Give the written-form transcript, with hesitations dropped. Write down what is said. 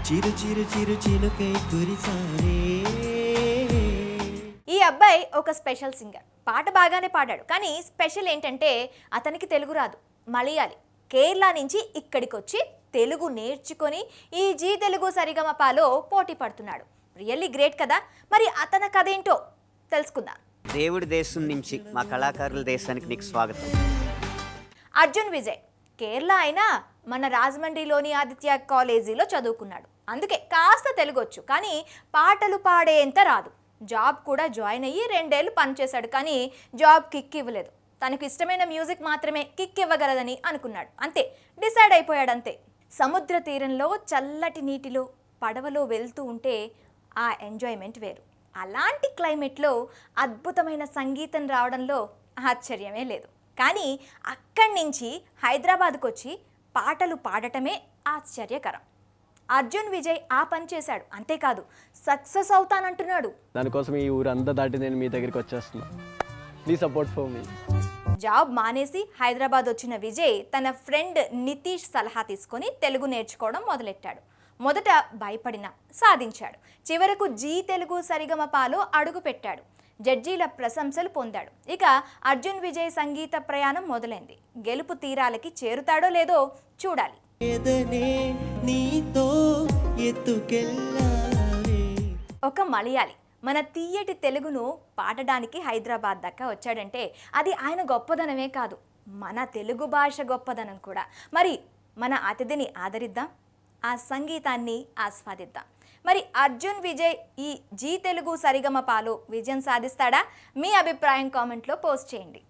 చిరు చిరు చిరు చినుకై కురిసారే. ఈ అబ్బాయి ఒక స్పెషల్ సింగర్. పాట బాగానే పాడాడు, కానీ స్పెషల్ ఏంటంటే అతనికి తెలుగు రాదు, మలయాళీ. కేరళ నుంచి ఇక్కడికి వచ్చి తెలుగు నేర్చుకొని ఈ జీ తెలుగు సరిగమపాలో పోటీ పడుతున్నాడు. రియల్లీ గ్రేట్ కదా. మరి అతని కథ ఏంటో తెలుసుకుందాం. దేవుడి దేశం నుంచి మా కళాకారుల దేశానికి నీకు స్వాగతం. అర్జున్ విజయ్ కేరళ అయినా మన రాజమండ్రిలోని ఆదిత్య కాలేజీలో చదువుకున్నాడు. అందుకే కాస్త తెలుగొచ్చు, కానీ పాటలు పాడేంత రాదు. జాబ్ కూడా జాయిన్ అయ్యి 2 ఏళ్ళు పనిచేశాడు, కానీ జాబ్ కిక్ ఇవ్వలేదు. తనకు ఇష్టమైన మ్యూజిక్ మాత్రమే కిక్ ఇవ్వగలదని అనుకున్నాడు. అంతే, డిసైడ్ అయిపోయాడు అంతే. సముద్ర తీరంలో చల్లటి నీటిలో పడవలో వెళ్తూ ఉంటే ఆ ఎంజాయ్మెంట్ వేరు. అలాంటి క్లైమేట్లో అద్భుతమైన సంగీతం రావడంలో ఆశ్చర్యమే లేదు. కానీ అక్కడి నుంచి హైదరాబాద్కు వచ్చి పాటలు పాడటమే ఆశ్చర్యకరం. అర్జున్ విజయ్ ఆ పని చేశాడు. అంతేకాదు, సక్సెస్ అవుతానంటున్నాడు. దానికోసం ఈ ఊరంతా దాటి నేను మీ దగ్గరికి వచ్చేస్తున్నా. Please support for me. Job మానేసి హైదరాబాద్ వచ్చిన విజయ్ తన ఫ్రెండ్ నితీష్ సలహా తీసుకొని తెలుగు నేర్చుకోవడం మొదలెట్టాడు. మొదట భయపడినా సాధించాడు. చివరకు జీ తెలుగు సరిగమపాలో అడుగు పెట్టాడు. జడ్జీల ప్రశంసలు పొందాడు. ఇక అర్జున్ విజయ్ సంగీత ప్రయాణం మొదలైంది. గెలుపు తీరాలకి చేరుతాడో లేదో చూడాలి. ఒక మలయాళీ మన తీయటి తెలుగును పాడడానికి హైదరాబాద్ దాకా వచ్చాడంటే అది ఆయన గొప్పదనమే కాదు, మన తెలుగు భాష గొప్పదనం కూడా. మరి మన అతిథిని ఆదరిద్దాం, ఆ సంగీతాన్ని ఆస్వాదిద్దాం. మరి అర్జున్ విజయ్ ఈ జీ తెలుగు సరిగమపాలో విజయం సాధిస్తాడా? మీ అభిప్రాయం కామెంట్లో పోస్ట్ చేయండి.